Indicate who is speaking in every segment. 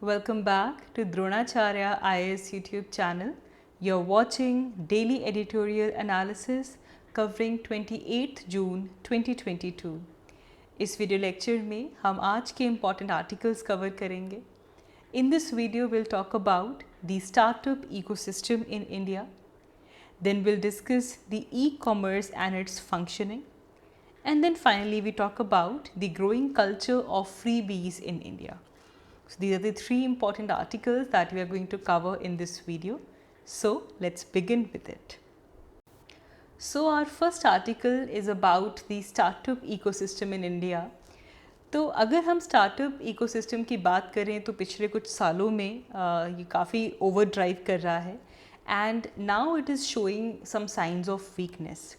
Speaker 1: Welcome back to Dronacharya IAS YouTube channel. You're watching daily editorial analysis covering 28th June 2022. इस video lecture में हम आज के important articles cover करेंगे. In this video we'll talk about the startup ecosystem in India. Then we'll discuss the e-commerce and its functioning. And then finally we talk about the growing culture of freebies in India. So these are the three important articles that we are going to cover in this video. So let's begin with it. So our first article is about the startup ecosystem in India. तो अगर हम startup ecosystem की बात करें तो पिछले कुछ सालों में ये काफ़ी ओवर ड्राइव कर रहा है and now it is showing some signs of weakness.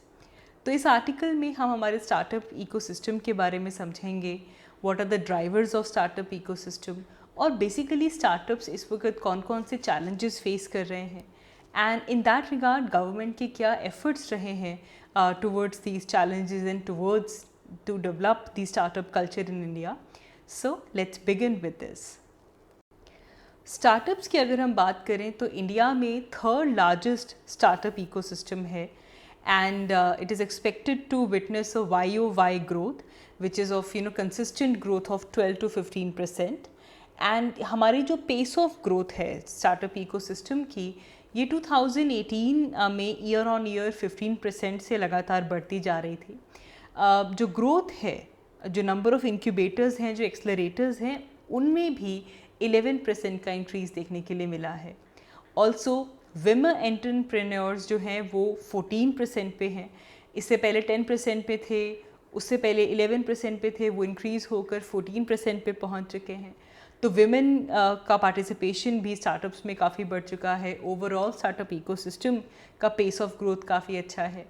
Speaker 1: तो इस आर्टिकल में हम हमारे स्टार्टअप इकोसिस्टम के बारे में समझेंगे. What are the drivers of startup ecosystem और बेसिकली स्टार्टअप्स इस वक्त कौन कौन से चैलेंजेस फेस कर रहे हैं and in that regard government के क्या एफर्ट्स रहे हैं towards these challenges and towards to develop the startup culture in India. So let's begin with this. Startups की अगर हम बात करें तो इंडिया में थर्ड लार्जेस्ट स्टार्टअप इकोसिस्टम है and it is expected to witness a YoY growth which is of consistent growth of 12 to 15%. and हमारी जो pace of growth है स्टार्टअप इकोसिस्टम की ये 2018 में ईयर ऑन ईयर 15% से लगातार बढ़ती जा रही थी. जो ग्रोथ है, जो नंबर ऑफ़ इंक्यूबेटर्स हैं, जो एक्सलरेटर्स हैं, उनमें भी 11% का इंक्रीज़ देखने के लिए मिला है. ऑल्सो विमेन एंटरप्रेन्योर्स जो हैं वो 14% पे हैं. इससे पहले 10% पे थे, उससे पहले 11% पे थे, वो इंक्रीज़ होकर 14% पे पहुंच चुके हैं. तो विमेन का पार्टिसिपेशन भी स्टार्टअप्स में काफ़ी बढ़ चुका है. ओवरऑल स्टार्टअप इकोसिस्टम का पेस ऑफ ग्रोथ काफ़ी अच्छा है.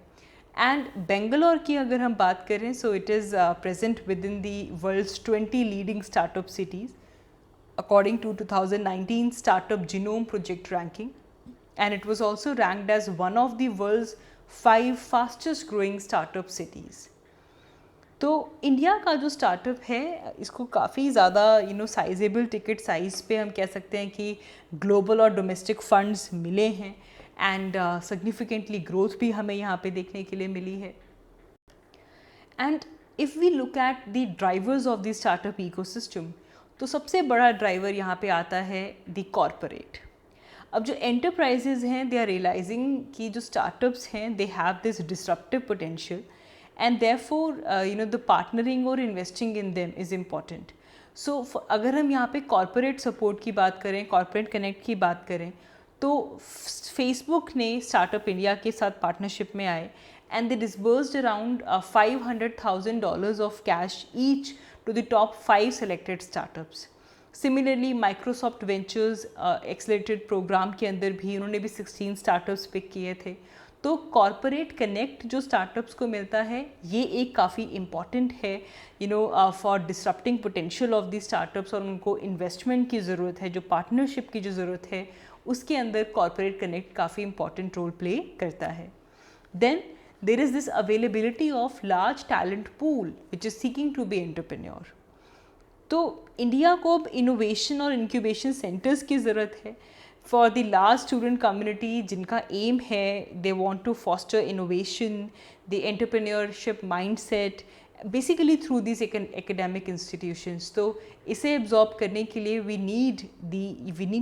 Speaker 1: एंड बेंगलोर की अगर हम बात करें so it is present within the world's 20 leading startup cities according to 2019 startup genome project ranking and it was also ranked as one of the world's 5 fastest growing startup cities. तो India का जो startup है इसको काफ़ी ज़्यादा sizeable ticket size पे हम कह सकते हैं कि ग्लोबल और डोमेस्टिक फंड्स मिले हैं एंड सिग्निफिकेंटली ग्रोथ भी हमें यहाँ पे देखने के लिए मिली है. And if we look at the drivers of the startup ecosystem तो सबसे बड़ा ड्राइवर यहाँ पे आता है द कॉरपोरेट. अब जो एंटरप्राइजेज हैं दे आर रियलाइजिंग कि जो स्टार्टअप्स हैं they have this disruptive potential and therefore the partnering और investing in them is important. So अगर हम यहाँ पे कॉरपोरेट सपोर्ट की बात करें, कॉरपोरेट कनेक्ट की बात करें तो फेसबुक ने स्टार्टअप इंडिया के साथ पार्टनरशिप में आए and they disbursed around $500,000 of cash each to the top 5 selected startups. Similarly Microsoft Ventures accelerated programme के अंदर भी उन्होंने भी 16 स्टार्टअप्स पिक किए थे. तो कॉरपोरेट कनेक्ट जो स्टार्टअप्स को मिलता है ये एक काफ़ी इम्पॉर्टेंट है for disrupting potential of the startups और उनको इन्वेस्टमेंट की ज़रूरत है, जो पार्टनरशिप की जो ज़रूरत है उसके अंदर कॉरपोरेट कनेक्ट काफ़ी इंपॉर्टेंट रोल प्ले करता है. Then there is this availability of large talent pool which is seeking to be entrepreneur. तो इंडिया को अब इनोवेशन और इंक्यूबेशन सेंटर्स की ज़रूरत है for the large student community जिनका एम है they want to foster innovation, the entrepreneurship mindset basically through this academic institutions. तो इसे एब्जॉर्ब करने के लिए we need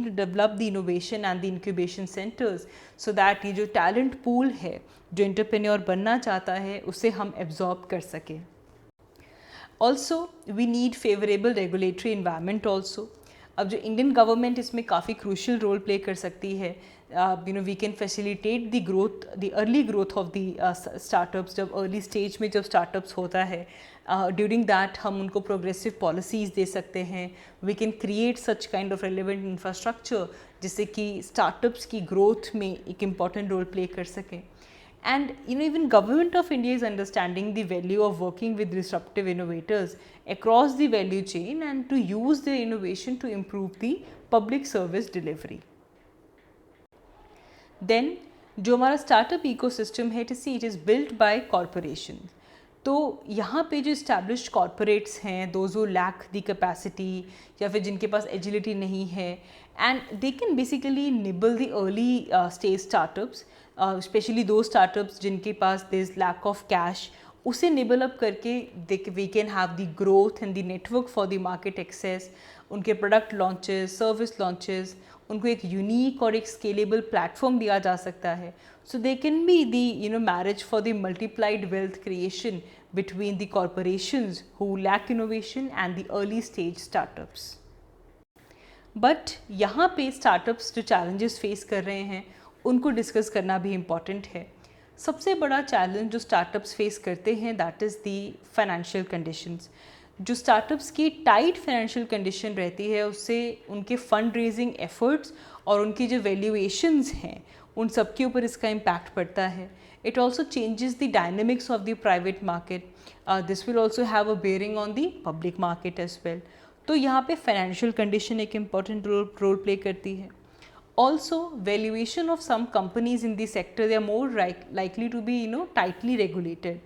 Speaker 1: to develop the innovation and the incubation centres so that ये जो talent pool है जो एंटरप्रेन्योर बनना चाहता है उसे हम एब्जॉर्ब कर सकें. Also we need favourable regulatory environment also. अब जो इंडियन गवर्नमेंट इसमें काफ़ी क्रूशियल रोल प्ले कर सकती है. We can facilitate the growth, the early growth of the startups. जब अर्ली स्टेज में जब स्टार्टअप्स होता है ड्यूरिंग दैट हम उनको प्रोग्रेसिव पॉलिसीज़ दे सकते हैं. We can create such kind of relevant infrastructure जिससे कि स्टार्टअप्स की ग्रोथ में एक इम्पॉर्टेंट रोल प्ले कर सकें. And even Government of India is understanding the value of working with disruptive innovators across the value chain and to use their innovation to improve the public service delivery. Then जो हमारा startup ecosystem है to see it is built by corporations. तो यहाँ पे जो established corporates हैं, those who lack the capacity या फिर जिनके पास एजिलिटी नहीं है, and they can basically nibble the early stage startups, specially those startups जिनके पास there is lack of cash, उसे निबल अप करके we can have the growth and the network for the market access, उनके product launches, service launches, उनको एक unique और एक scalable platform दिया जा सकता है. So they can be the marriage for the multiplied wealth creation between the corporations who lack innovation and the early stage startups. But यहाँ पे startups जो challenges face कर रहे हैं उनको डिस्कस करना भी इम्पॉर्टेंट है. सबसे बड़ा चैलेंज जो स्टार्टअप्स फेस करते हैं that is the financial conditions. जो स्टार्टअप्स की टाइट फाइनेंशियल कंडीशन रहती है उससे उनके फंड रेजिंग एफर्ट्स और उनकी जो वैल्यूएशंस हैं उन सब के ऊपर इसका इम्पैक्ट पड़ता है. It also changes the dynamics of the private market. This will also have a bearing on the public market as well. तो यहाँ पे फाइनेंशियल कंडीशन एक इम्पॉर्टेंट रोल प्ले करती है. Also, valuation of some companies in the sector, they are more likely to be tightly regulated.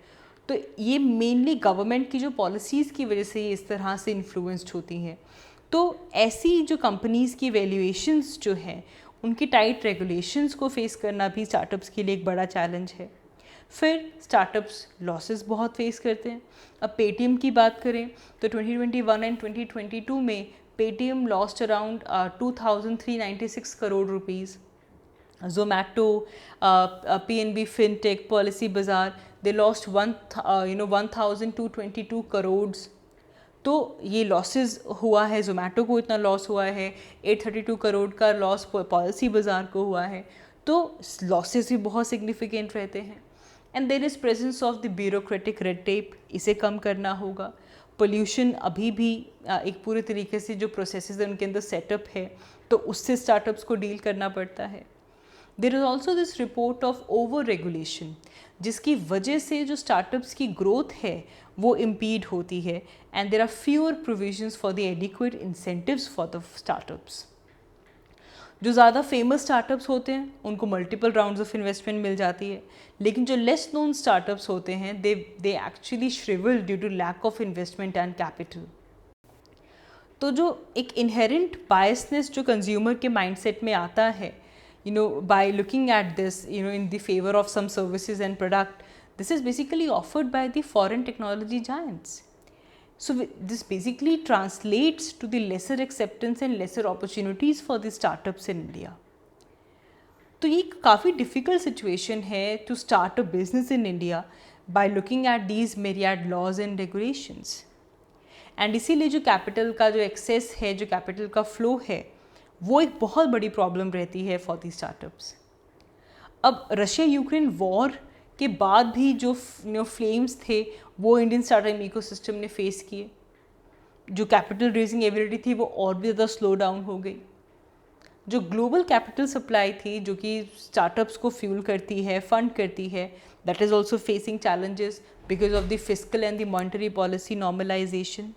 Speaker 1: तो ये mainly government की जो पॉलिसीज़ की वजह से ये इस तरह से इन्फ्लुएंस्ड होती हैं. तो ऐसी जो कंपनीज़ की वैल्यूएशंस जो हैं उनकी टाइट रेगुलेशंस को फेस करना भी स्टार्टअप्स के लिए एक बड़ा चैलेंज है. फिर स्टार्टअप्स लॉसेस बहुत फेस करते हैं. अब पेटीएम की बात करें तो 2021 एंड 2022 में Paytm lost around 2,396 crore rupees. Zomato, PNB FinTech, Policy Bazaar, they lost 1,222 crores. तो ये लॉसेस हुआ है, जोमेटो को इतना लॉस हुआ है, 832 करोड़ का लॉस पॉलिसी बाज़ार को हुआ है. तो लॉसेस भी बहुत सिग्निफिकेंट रहते हैं. And there is presence of the bureaucratic red tape, इसे कम करना होगा. पोल्यूशन अभी भी एक पूरे तरीके से जो प्रोसेसेस हैं उनके अंदर सेटअप है तो उससे स्टार्टअप्स को डील करना पड़ता है. There is also this report of over regulation जिसकी वजह से जो स्टार्टअप्स की ग्रोथ है वो इम्पीड होती है. And there are fewer provisions for the adequate incentives for the startups. जो ज़्यादा फेमस स्टार्टअप्स होते हैं उनको मल्टीपल राउंड्स ऑफ इन्वेस्टमेंट मिल जाती है, लेकिन जो लेस नोन स्टार्टअप्स होते हैं they actually shrivel due to lack of investment and capital. तो जो एक इनहेरेंट बायसनेस जो कंज्यूमर के माइंडसेट में आता है by looking at this in the favour of some services and product, this is basically offered by the foreign technology giants. So this basically translates to the lesser acceptance and lesser opportunities for the startups in India. तो ये काफ़ी difficult situation है to start a business in India by looking at these myriad laws and regulations. And इसीलिए जो capital का जो excess है, जो capital का flow है, वो एक बहुत बड़ी problem रहती है for the startups. अब रशिया यूक्रेन वॉर के बाद भी जो फ्लेम्स थे वो इंडियन स्टार्टअप इकोसिस्टम ने फेस किए. जो कैपिटल रेजिंग एबिलिटी थी वो और भी ज़्यादा स्लो डाउन हो गई. जो ग्लोबल कैपिटल सप्लाई थी जो कि स्टार्टअप्स को फ्यूल करती है, फंड करती है, that is also facing challenges because of the fiscal and the monetary policy normalisation.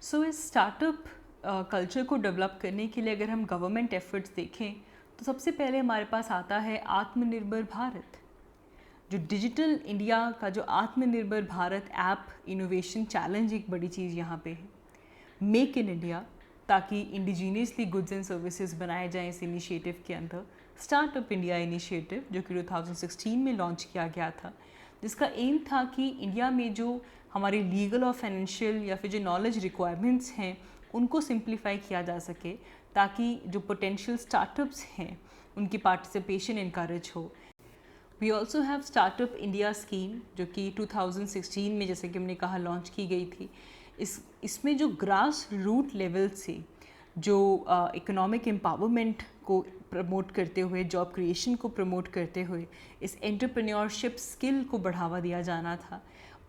Speaker 1: So इस स्टार्टअप कल्चर को डेवलप करने के लिए अगर हम गवर्नमेंट एफर्ट्स देखें तो सबसे पहले हमारे पास आता है आत्मनिर्भर भारत. जो डिजिटल इंडिया का जो आत्मनिर्भर भारत ऐप इनोवेशन चैलेंज एक बड़ी चीज़ यहाँ पे है. मेक इन इंडिया, ताकि इंडिजीनियसली गुड्स एंड सर्विसेज बनाए जाएं इस इनिशिएटिव के अंदर. स्टार्टअप इंडिया इनिशिएटिव जो कि 2016 में लॉन्च किया गया था, जिसका एम था कि इंडिया में जो हमारे लीगल और फाइनेंशियल या फिर जो नॉलेज रिक्वायरमेंट्स हैं उनको सिंप्लीफाई किया जा सके, ताकि जो पोटेंशियल स्टार्टअप्स हैं उनकी पार्टिसिपेशन इनकरेज हो. We also have startup India scheme जो कि 2016 में जैसे कि हमने कहा लॉन्च की गई थी. इसमें जो ग्रास रूट लेवल से जो इकोनॉमिक एम्पावरमेंट को प्रमोट करते हुए, जॉब क्रिएशन को प्रमोट करते हुए इस एंटरप्रेन्योरशिप स्किल को बढ़ावा दिया जाना था.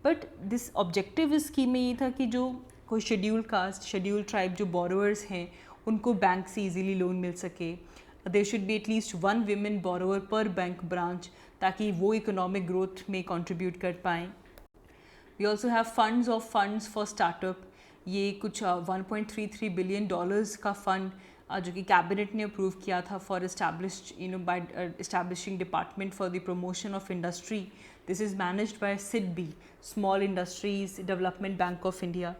Speaker 1: बट दिस ऑब्जेक्टिव इस स्कीम में ये था कि जो कोई शेड्यूल कास्ट, शेड्यूल ट्राइब जो बोरोवर्स हैं उनको बैंक से इजीली लोन मिल सके. There should be at least 1 women borrower पर बैंक ब्रांच, ताकि वो इकोनॉमिक ग्रोथ में कंट्रीब्यूट कर पाएँ. We also have funds for startup. ये कुछ $1.33 बिलियन का फ़ंड जो कि कैबिनेट ने अप्रूव किया था for established bye establishing department for the promotion of industry. This is managed by SIDBI, small industries development bank of India.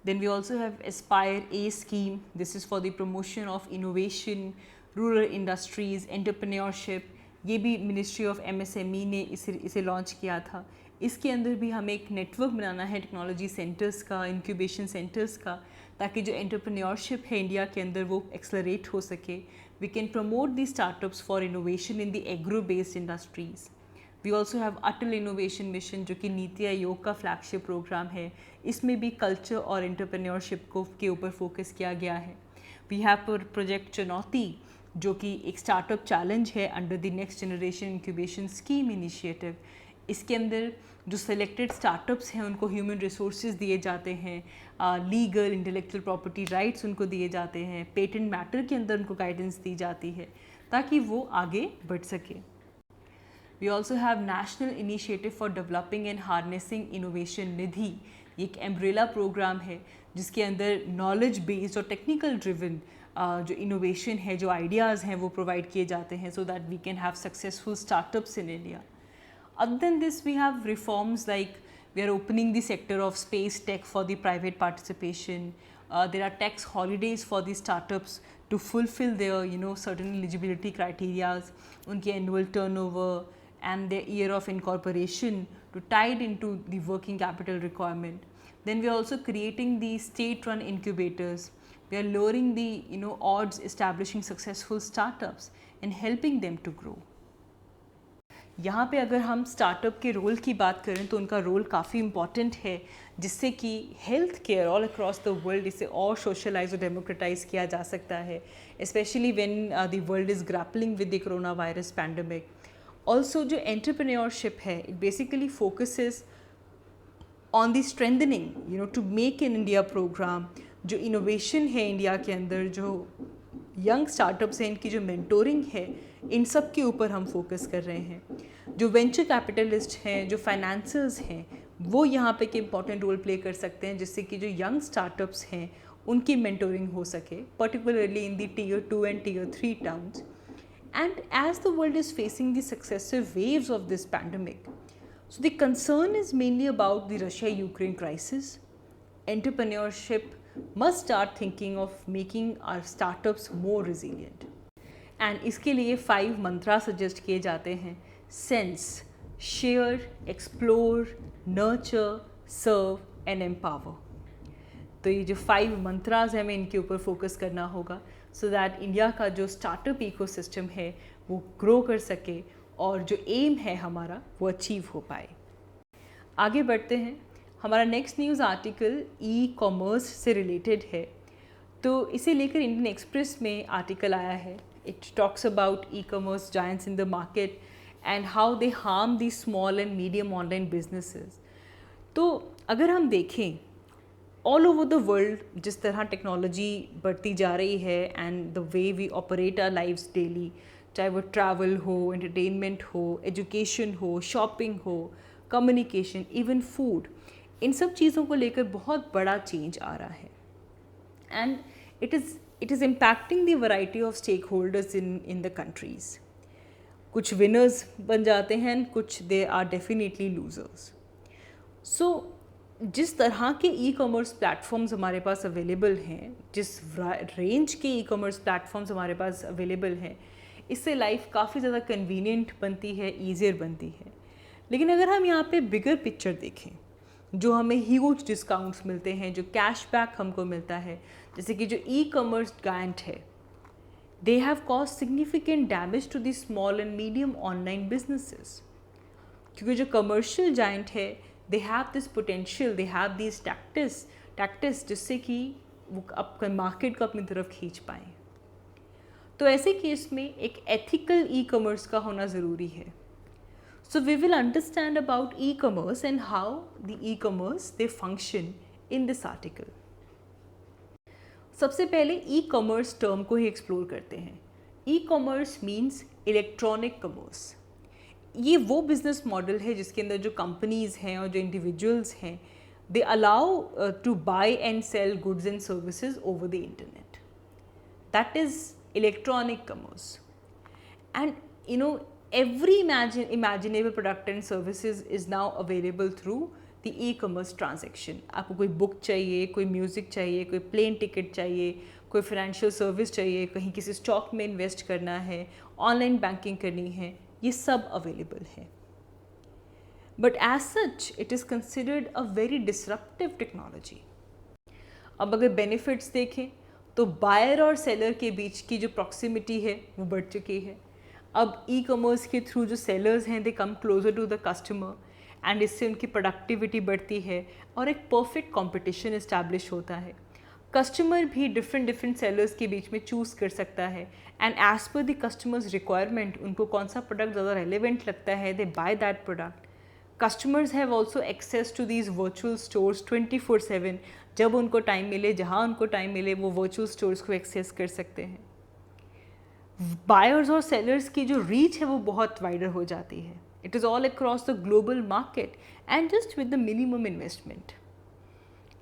Speaker 1: Then we also have Aspire A scheme. This is for the promotion of innovation, rural industries, entrepreneurship. ये भी ministry of MSME ने इसे launch किया था. इसके अंदर भी हमें एक नेटवर्क बनाना है टेक्नोलॉजी सेंटर्स का, इंक्यूबेशन सेंटर्स का, ताकि जो एंटरप्रेन्योरशिप है इंडिया के अंदर वो एक्सलरेट हो सके. We can promote the startups for innovation in the agro based industries. We also have Atal innovation mission, जो कि नीति आयोग का फ्लैगशिप प्रोग्राम है. इसमें भी कल्चर और एंटरप्रेन्योरशिप को के ऊपर फोकस किया गया है. वी हैव प्रोजेक्ट चुनौती, जो कि एक स्टार्टअप चैलेंज है under the next generation incubation scheme initiative. इसके अंदर जो सेलेक्टेड स्टार्टअप्स हैं उनको ह्यूमन रिसोर्सेज दिए जाते हैं, लीगल इंटेलेक्चुअल प्रॉपर्टी राइट्स उनको दिए जाते हैं, पेटेंट मैटर के अंदर उनको गाइडेंस दी जाती है ताकि वो आगे बढ़ सके. We also have national initiative for developing and harnessing innovation Nidhi. ये एक एम्ब्रेला प्रोग्राम है जिसके अंदर नॉलेज बेस्ड और टेक्निकल ड्रिवन जो इनोवेशन है, जो आइडियाज़ हैं वो प्रोवाइड किए जाते हैं so that we can have successful startups in India. Other than this, we have reforms like we are opening the sector of space tech for the private participation. There are tax holidays for the startups to fulfill their certain eligibility criteria, unki annual turnover and their year of incorporation to tie it into the working capital requirement. Then we are also creating the state-run incubators. We are lowering the odds establishing successful startups and helping them to grow. यहाँ पे अगर हम startup के role की बात करें तो उनका रोल काफ़ी इम्पॉर्टेंट है, जिससे कि health care all across the world इसे और सोशलाइज और डेमोक्रेटाइज किया जा सकता है, specially when the world is grappling with the corona virus pandemic. Also जो एंटरप्रेन्योरशिप है it basically focuses on the strengthening to make in India programme. जो इनोवेशन है इंडिया के अंदर, जो यंग स्टार्टअप्स हैं, इनकी जो मेंटोरिंग है, इन सब के ऊपर हम फोकस कर रहे हैं. जो वेंचर कैपिटलिस्ट हैं, जो फाइनेंसर्स हैं, वो यहाँ पे एक इम्पॉर्टेंट रोल प्ले कर सकते हैं जिससे कि जो यंग स्टार्टअप्स हैं उनकी मेंटोरिंग हो सके, particularly in the Tier 2 and Tier 3 towns. And as the world is facing the successive waves of this pandemic, so the concern is mainly about the Russia-Ukraine crisis. Entrepreneurship must start thinking of making our startups more resilient. And इसके लिए 5 मंत्रा suggest किए जाते हैं: sense, share, explore, nurture, serve and empower. तो ये जो 5 मंत्राज हैं हमें इनके ऊपर फोकस करना होगा सो दैट इंडिया का जो स्टार्टअप इकोसिस्टम है वो ग्रो कर सके और जो एम है हमारा वो अचीव हो पाए. आगे बढ़ते हैं. हमारा नेक्स्ट न्यूज़ आर्टिकल ई-कॉमर्स से रिलेटेड है. तो इसे लेकर इंडियन एक्सप्रेस में आर्टिकल आया है. It talks about e-commerce giants in the market and how they harm the small and medium online businesses. तो अगर हम देखें ऑल ओवर द वर्ल्ड जिस तरह टेक्नोलॉजी बढ़ती जा रही है and the way we operate our lives daily, चाहे वो ट्रैवल हो, एंटरटेनमेंट हो, एजुकेशन हो, शॉपिंग हो, कम्युनिकेशन, इवन फूड, इन सब चीज़ों को लेकर बहुत बड़ा चेंज आ रहा है. And it is impacting the variety of stake holders in the countries. कुछ विनर्स बन जाते हैं, कुछ they are definitely losers. So जिस तरह के ई कॉमर्स प्लेटफॉर्म्स हमारे पास अवेलेबल हैं, जिस रेंज के ई कॉमर्स प्लेटफॉर्म्स हमारे पास अवेलेबल हैं, इससे लाइफ काफ़ी ज़्यादा कन्वीनियंट बनती है, ईजियर बनती है. लेकिन अगर हम यहाँ पे बिगर पिक्चर देखें, जो हमें ह्यूज डिस्काउंट्स मिलते हैं, जो कैशबैक हमको मिलता है, जैसे कि जो ई कॉमर्स जायंट है, they have cause significant damage to the small and medium online businesses. क्योंकि जो कमर्शियल जायंट है they have this potential, they have these tactics जिससे कि वो अपने मार्केट को अपनी तरफ खींच पाएँ. तो ऐसे केस में एक एथिकल ई कॉमर्स का होना ज़रूरी है. So we will understand about e commerce and how the e commerce they function in this article. सबसे पहले ई कॉमर्स टर्म को ही एक्सप्लोर करते हैं. E commerce means electronic commerce. ये वो बिज़नेस मॉडल है जिसके अंदर जो कंपनीज़ हैं और जो इंडिविजुअल्स हैं, they allow to buy and sell goods and services over the internet. that is electronic commerce. And every imaginable product and services is now available through the e-commerce transaction. आपको कोई book चाहिए, कोई music चाहिए, कोई plane ticket चाहिए, कोई financial service चाहिए, कहीं किसी स्टॉक में इन्वेस्ट करना है, ऑनलाइन बैंकिंग करनी है, ये सब अवेलेबल है. But as such it is considered a very disruptive technology. अब अगर बेनिफिट्स देखें तो बायर और सेलर के बीच की जो प्रॉक्सिमिटी है वो बढ़ चुकी है. अब ई कॉमर्स के थ्रू जो सेलर्स हैं they come closer to the customer, and इससे उनकी प्रोडक्टिविटी बढ़ती है और एक परफेक्ट कंपटीशन इस्टेब्लिश होता है. कस्टमर भी डिफरेंट सेलर्स के बीच में चूज़ कर सकता है, and as per the customers requirement उनको कौन सा प्रोडक्ट ज़्यादा रेलिवेंट लगता है, they buy that product. Customers have also access to these virtual stores 24/7. जब उनको टाइम मिले, जहाँ उनको टाइम मिले, वो वर्चुअल स्टोर्स को एक्सेस कर सकते हैं. बायर्स और सेलर्स की जो रीच है वो बहुत वाइडर हो जाती है. It is all across the global market and just with the minimum investment.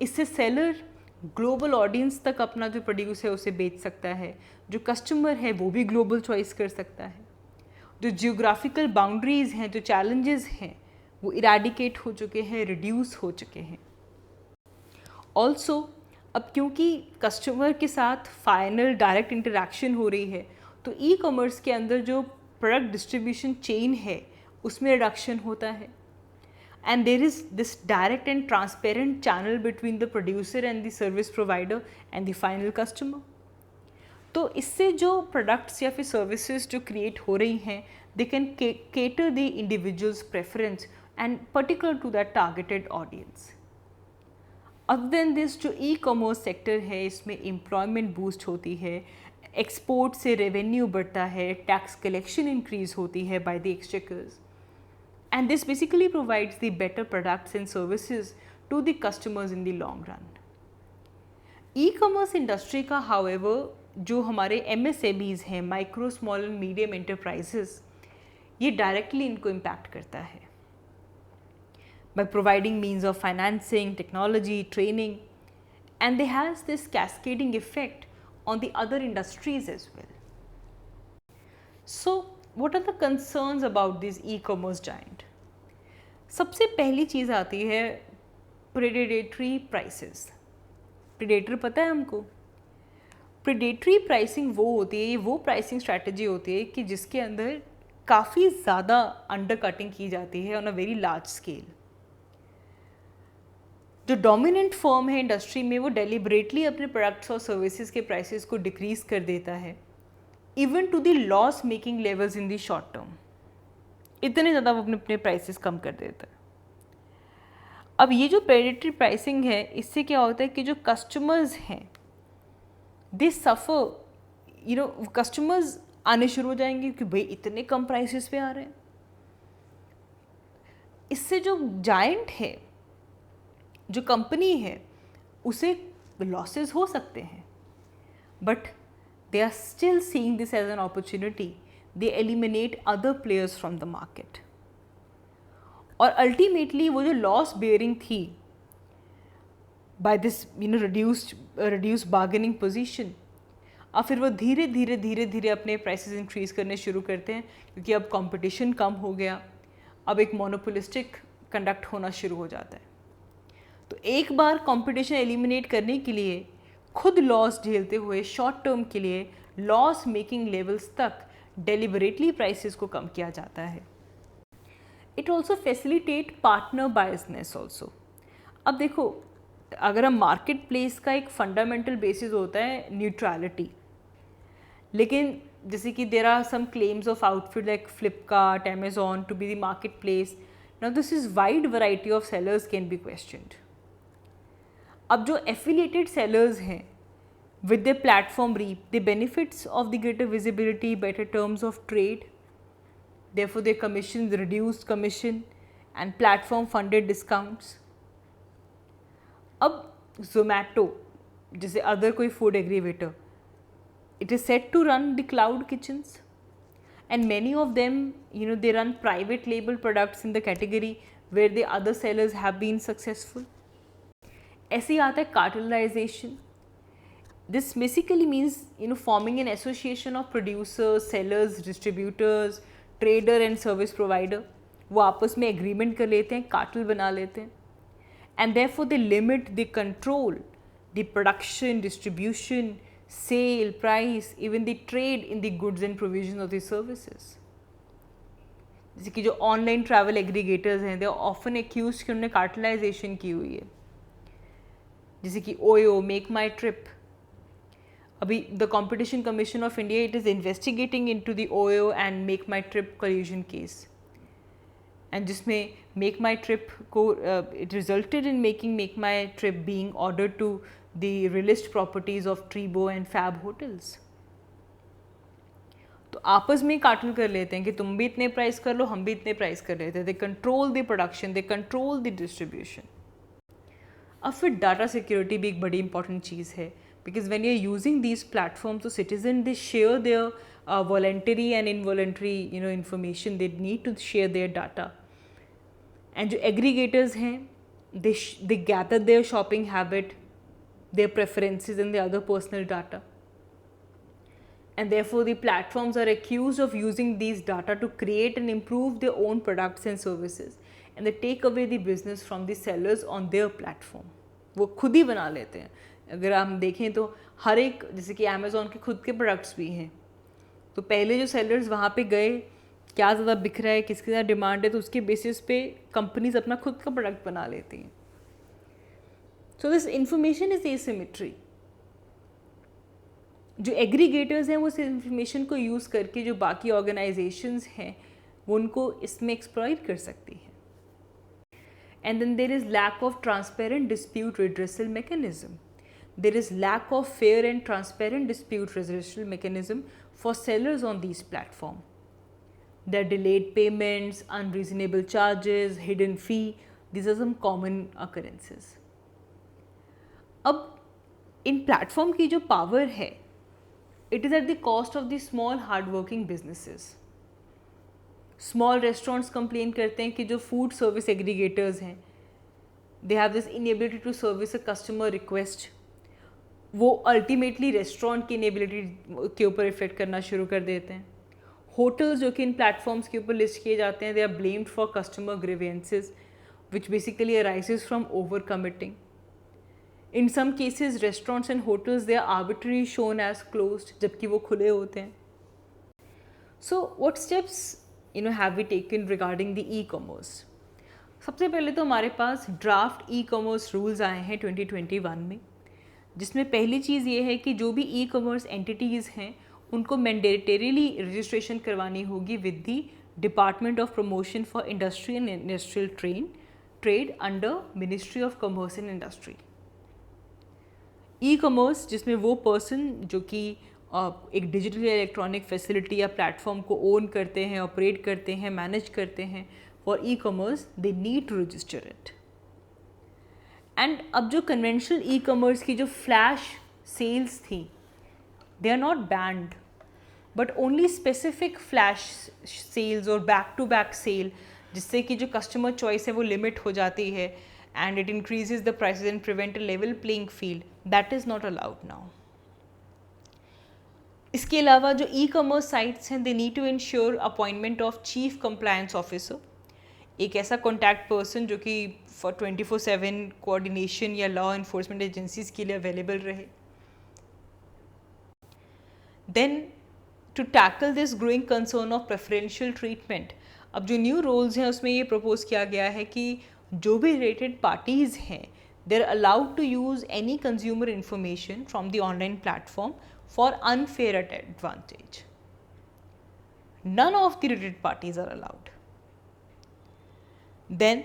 Speaker 1: इससे सेलर ग्लोबल ऑडियंस तक अपना जो प्रोड्यूस है उसे बेच सकता है. जो कस्टमर है वो भी ग्लोबल चॉइस कर सकता है. जो जियोग्राफिकल बाउंड्रीज़ हैं, जो चैलेंजेस हैं, वो इरेडिकेट हो चुके हैं, रिड्यूस हो चुके हैं. ऑल्सो अब क्योंकि कस्टमर के साथ फाइनल डायरेक्ट इंटरेक्शन हो रही है, तो ई कॉमर्स के अंदर जो प्रोडक्ट डिस्ट्रीब्यूशन चेन है उसमें रिडक्शन होता है. And there is this direct and transparent channel between the producer and the service provider and the final customer. तो इससे जो प्रोडक्ट्स या फिर सर्विसेज जो क्रिएट हो रही हैं, they can cater the individuals preference and particular to that targeted audience. Other than this, जो ई कॉमर्स सेक्टर है इसमें एम्प्लॉयमेंट बूस्ट होती है, एक्सपोर्ट से रेवेन्यू बढ़ता है, टैक्स कलेक्शन इंक्रीज होती है by the exchequers, and this basically provides the better products and services to the customers in the long run. E commerce industry का हाउएवर जो हमारे MSMEs हैं, micro small and medium enterprises, ये directly इनको impact करता है by providing means of financing, technology, training, and they has this cascading effect on the other industries as well. So what are the concerns about this e-commerce giant? सबसे पहली चीज़ आती है predatory prices. Predator पता है हमको? Predatory pricing वो होती है, ये वो प्राइसिंग स्ट्रैटेजी होती है कि जिसके अंदर काफ़ी ज़्यादा अंडरकटिंग की जाती है on a very large scale. जो डोमिनेंट फर्म है इंडस्ट्री में वो डेलिबरेटली अपने प्रोडक्ट्स और सर्विसेज के प्राइसेस को डिक्रीज़ कर देता है, even to the loss making levels in the short term. इतने ज़्यादा वो अपने प्राइसेस कम कर देता है. अब ये जो प्रेडेटरी प्राइसिंग है, इससे क्या होता है कि जो कस्टमर्स हैं दे सफ़र, कस्टमर्स आने शुरू हो जाएंगे कि भाई इतने कम प्राइसेस पे आ रहे हैं. इससे जो जायंट है, जो कंपनी है, उसे लॉसेस हो सकते हैं, but they are still seeing this as an opportunity. They eliminate other players from the market, और अल्टीमेटली वो जो लॉस बेयरिंग थी by this reduced bargaining position, अब फिर वो धीरे धीरे अपने प्राइसेस इंक्रीज़ करने शुरू करते हैं, क्योंकि अब कंपटीशन कम हो गया, अब एक मोनोपोलिस्टिक कंडक्ट होना शुरू हो जाता है. तो एक बार कंपटीशन एलिमिनेट करने के लिए खुद लॉस झेलते हुए शॉर्ट टर्म के लिए लॉस मेकिंग लेवल्स तक डेलिबरेटली प्राइसेस को कम किया जाता है. It also facilitate partner biasness also. अब देखो, अगर हम मार्केट प्लेस का एक फंडामेंटल बेसिस होता है न्यूट्रलिटी, लेकिन जैसे कि there are some claims of outfit like Flipkart, Amazon to be the market place. Now this is wide variety of sellers can be questioned. अब जो एफिलिएटेड सेलर्स हैं with their platform reap the benefits of the greater visibility, better terms of trade, therefore their commissions, reduced commission and platform funded discounts. अब Zomato जैसे other कोई food aggregator, it is set to run the cloud kitchens, and many of them they run private label products in the category where the other sellers have been successful. ऐसे ही आता है cartelisation. This basically means forming an association of producers, sellers, distributors, trader and service provider. वो आपस में agreement कर लेते हैं, cartel बना लेते हैं, and therefore they limit, they control the production, distribution, sale, price, even the trade in the goods and provision of the services. जैसे कि जो ऑनलाइन ट्रैवल एग्रीगेटर्स हैं, दे आर ऑफन एक्यूज कि उन्होंने कार्टलाइजेशन की हुई है, जैसे कि ओयो, मेक माई ट्रिप. अभी the competition commission of India it is investigating into the Oyo and Make My Trip collusion case, and जिसमें मेक माई ट्रिप को it resulted in making Make My Trip being order to the relist properties of Treebo and Fab Hotels. तो आपस में कार्टल कर लेते हैं कि तुम भी इतने प्राइस कर लो, हम भी इतने प्राइस कर लेते हैं. They control the production, they control the distribution. अब फिर डाटा सिक्योरिटी भी एक बड़ी इंपॉर्टेंट चीज़ है, because when you are using these platforms, तो citizen they share their voluntary and involuntary information, they need to share their data. And जो aggregators हैं, they gather their shopping habit, their preferences and their other personal data. And therefore the platforms are accused of using these data to create and improve their own products and services, and they take away the business from the sellers on their platform. वो खुद ही बना लेते हैं. अगर हम देखें तो हर एक, जैसे कि अमेज़ॉन के खुद के प्रोडक्ट्स भी हैं, तो पहले जो सेलर्स वहाँ पे गए, क्या ज़्यादा बिक रहा है, किसकी ज़्यादा डिमांड है, तो उसके बेसिस पे कंपनीज अपना खुद का प्रोडक्ट बना लेती हैं. So this information is asymmetry. जो एग्रीगेटर्स हैं वो इस इंफॉर्मेशन को यूज़ करके जो बाकी ऑर्गेनाइजेशंस हैं वो उनको इसमें एक्सप्लॉइट कर सकती हैं. And then there is lack of transparent dispute redressal mechanism. There is lack of fair and transparent dispute redressal mechanism for sellers on these platform. There delayed payments, unreasonable charges, hidden fee, these are some common occurrences. अब इन platform की जो power है, it is at the cost of the small hard-working businesses. Small restaurants complain करते हैं कि जो food service aggregators हैं, they have this inability to service a customer request. वो ultimately restaurant की inability के ऊपर इफेक्ट करना शुरू कर देते हैं. Hotels जो कि इन platforms के ऊपर लिस्ट किए जाते हैं, they are blamed for customer grievances, which basically arises from overcommitting. In some cases, restaurants and hotels, they are arbitrarily shown as closed, जबकि वो खुले होते हैं. So, what steps have we taken regarding the e-commerce? सबसे पहले तो हमारे पास draft e-commerce rules आए हैं 2021 में, जिसमें पहली चीज़ ये है कि जो भी ई-कॉमर्स एंटिटीज़ हैं उनको मैंडेटरीली रजिस्ट्रेशन करवानी होगी with the department of promotion for industry and industrial trade under ministry of commerce and industry. E-commerce जिसमें वो पर्सन जो कि एक डिजिटल या इलेक्ट्रॉनिक फैसिलिटी या प्लेटफॉर्म को ओन करते हैं, ऑपरेट करते हैं, मैनेज करते हैं for e-commerce, they need to register it. And अब जो कन्वेंशनल ई-कॉमर्स की जो फ्लैश सेल्स थी, they are not banned, but only specific flash sales और बैक टू बैक सेल, जिससे कि जो कस्टमर चॉइस है वो लिमिट हो जाती है and it increases the prices and prevent a level playing field, that is not allowed now. इसके अलावा जो ई-कॉमर्स साइट्स हैं, they need to ensure appointment of chief compliance officer, एक ऐसा कॉन्टैक्ट पर्सन जो कि फॉर 24/7 कोऑर्डिनेशन या law enforcement agencies के लिए अवेलेबल रहे. Then to tackle this growing concern of preferential treatment, अब जो न्यू रोल्स हैं उसमें ये प्रपोज किया गया है कि जो भी रिलेटेड पार्टीज़ हैं, they are allowed to use any consumer information from the online platform for unfair advantage. None of the related parties are allowed. Then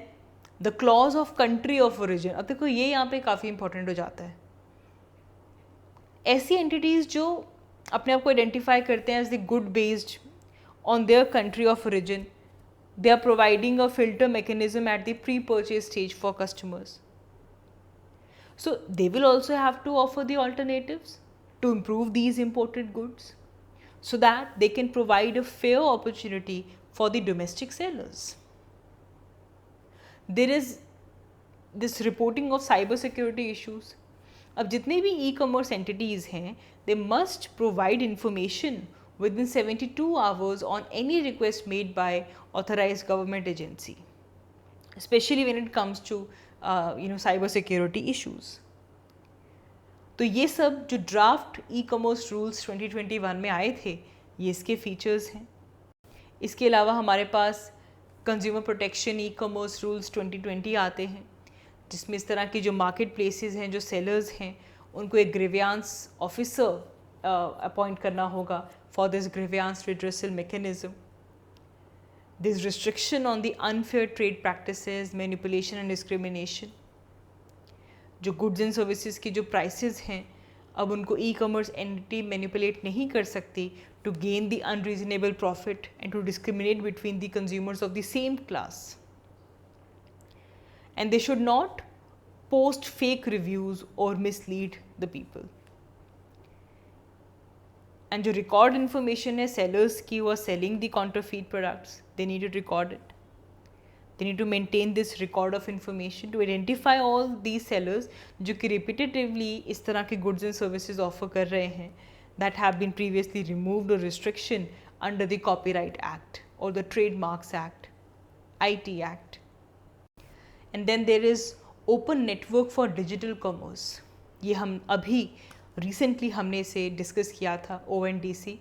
Speaker 1: the clause of country of origin, अब देखो ये यहाँ पे काफ़ी important हो जाता है. ऐसी एंटिटीज़ जो अपने आप को आइडेंटिफाई करते हैं as the good based on their country of origin, they are providing a filter mechanism at the pre-purchase stage for customers. So they will also have to offer the alternatives to improve these imported goods so that they can provide a fair opportunity for the domestic sellers. There is this reporting of cyber security issues. अब जितने भी e commerce entities हैं they must provide information within 72 hours on any request made by authorized government agency, especially when it comes to cyber security issues. तो ये सब जो draft ई commerce rules 2021 में आए थे ये इसके फीचर्स हैं. इसके अलावा हमारे पास consumer protection e commerce rules 2020 आते हैं जिसमें इस तरह की जो मार्केट प्लेसेस हैं, जो सेलर्स हैं, उनको एक ग्रीवियांस ऑफिसर अपॉइंट करना होगा for this grievance redressal mechanism. This restriction on the unfair trade practices, manipulation and discrimination. जो गुड्स एंड सर्विसेज की जो प्राइसेस हैं अब उनको ई कॉमर्स एंटिटी मैनिपुलेट नहीं कर सकती to gain the unreasonable profit and to discriminate between the consumers of the same class. And they should not post fake reviews or mislead the people. And जो record information है sellers की who are selling the counterfeit products, they need to record it. They need to maintain this record of information to identify all these sellers जो कि repetitively इस तरह के goods and services offer कर रहे हैं that have been previously removed or restriction under the Copyright Act or the Trademarks Act, IT Act. And then there is Open Network for Digital Commerce. ये हम अभी recently हमने इसे discuss किया था, ONDC,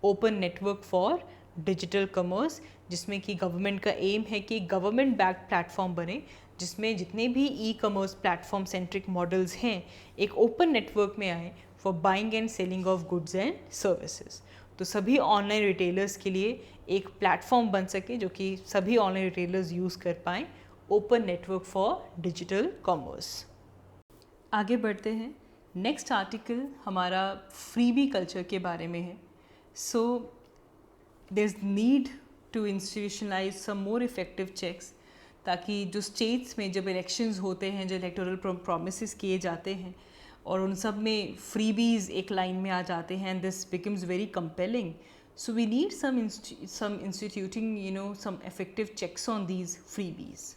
Speaker 1: Open Network for Digital Commerce, जिसमें कि government का एम है कि गवर्नमेंट बैक्ड प्लेटफॉर्म बने जिसमें जितने भी e commerce platform centric models हैं एक ओपन नेटवर्क में आए for buying and selling of goods and services. तो सभी ऑनलाइन रिटेलर्स के लिए एक प्लेटफॉर्म बन सके जो कि सभी ऑनलाइन रिटेलर्स यूज़ कर पाएँ. Open network for digital commerce. आगे बढ़ते हैं. नेक्स्ट आर्टिकल हमारा फ्रीबी कल्चर के बारे में है. So there is need to institutionalise some more effective checks ताकि जो स्टेट्स में जब इलेक्शंस होते हैं, जो इलेक्टोरल प्रोमिसेस किए जाते हैं और उन सब में फ्रीबीज एक लाइन में आ जाते हैं and this becomes very compelling. So we need some instituting some effective checks on these freebies.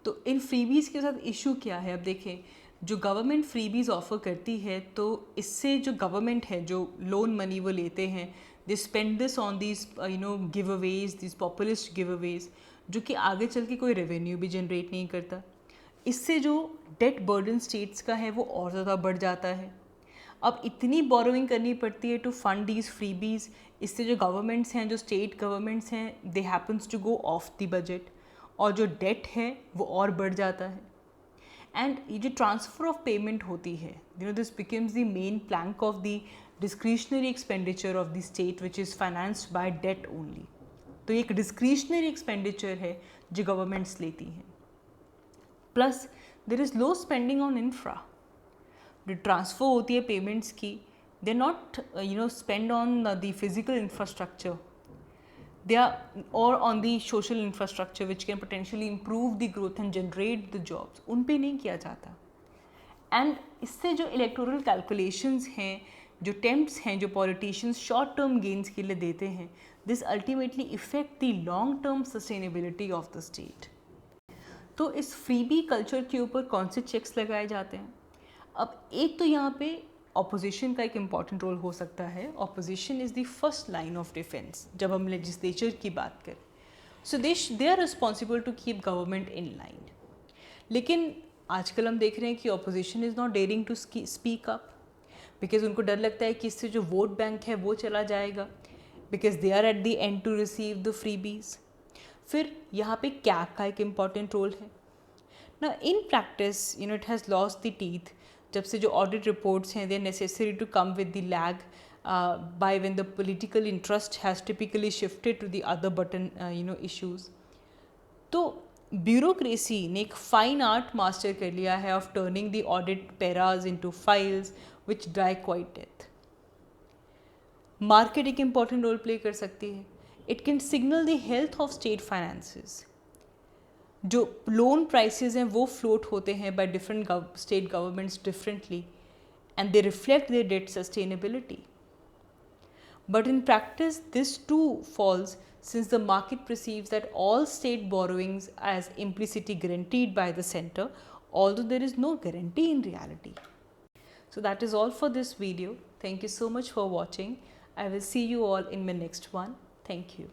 Speaker 1: तो इन फ्रीबीज़ के साथ इशू क्या है? अब देखें, जो गवर्नमेंट फ्रीबीज़ ऑफ़र करती है तो इससे जो गवर्नमेंट है जो लोन मनी वो लेते हैं they spend this on these give Awez, these populist give Awez जो कि आगे चल के कोई रेवेन्यू भी जनरेट नहीं करता. इससे जो डेट बर्डन स्टेट्स का है वो और ज़्यादा बढ़ जाता है. अब इतनी बोरोइंग करनी पड़ती है टू फंड दीज फ्रीबीज़. इससे जो गवर्नमेंट्स हैं, जो स्टेट गवर्नमेंट्स हैं, they happens to go off the budget और जो डेट है वो और बढ़ जाता है. एंड ये जो ट्रांसफ़र ऑफ पेमेंट होती है this becomes the main plank of the discretionary expenditure of the state which is financed by debt only. तो एक डिस्क्रिशनरी एक्सपेंडिचर है जो गवर्नमेंट्स लेती हैं. Plus there is low spending on infra. जो transfer होती है पेमेंट्स की they not spend on the physical infrastructure, they are or on the social infrastructure which can potentially improve the growth and generate the jobs. उन पे नहीं किया जाता. And इससे जो इलेक्टोरल कैलकुलेशंस हैं, जो टेम्प्ट्स हैं, जो पॉलिटिशियंस शॉर्ट टर्म गेंस के लिए देते हैं, this ultimately effect the long term sustainability of the state. तो इस फ्रीबी कल्चर के ऊपर कौन से चेक्स लगाए जाते हैं? अब एक तो यहाँ पे ऑपोजिशन का एक इम्पॉर्टेंट रोल हो सकता है. Opposition is the first line of defence जब हम लेजिस्लेचर की बात करें. So they are responsible to keep government in line. लेकिन आजकल हम देख रहे हैं कि opposition is not daring to speak up because उनको डर लगता है कि इससे जो वोट बैंक है वो चला जाएगा because they are at the end to receive the freebies. फिर यहाँ पे कैग का एक इम्पॉर्टेंट रोल है ना. In practice it has lost the teeth. जब से जो ऑडिट रिपोर्ट्स हैं they necessary to come with the lag by when the political interest has typically shifted to the other button issues. तो bureaucracy ने एक fine art master कर लिया है of turning the audit paras into files which dry quiet death. Market एक important role play कर सकती है. It can signal the health of state finances. जो लोन प्राइसेस हैं वो फ्लोट होते हैं by different state governments differently and they reflect their debt sustainability. But in practice this too falls since the market perceives that all state borrowings as implicitly guaranteed by the center, although there is no guarantee in reality. So that is all for this video. Thank you so much for watching. I will see you all in my next one. Thank you.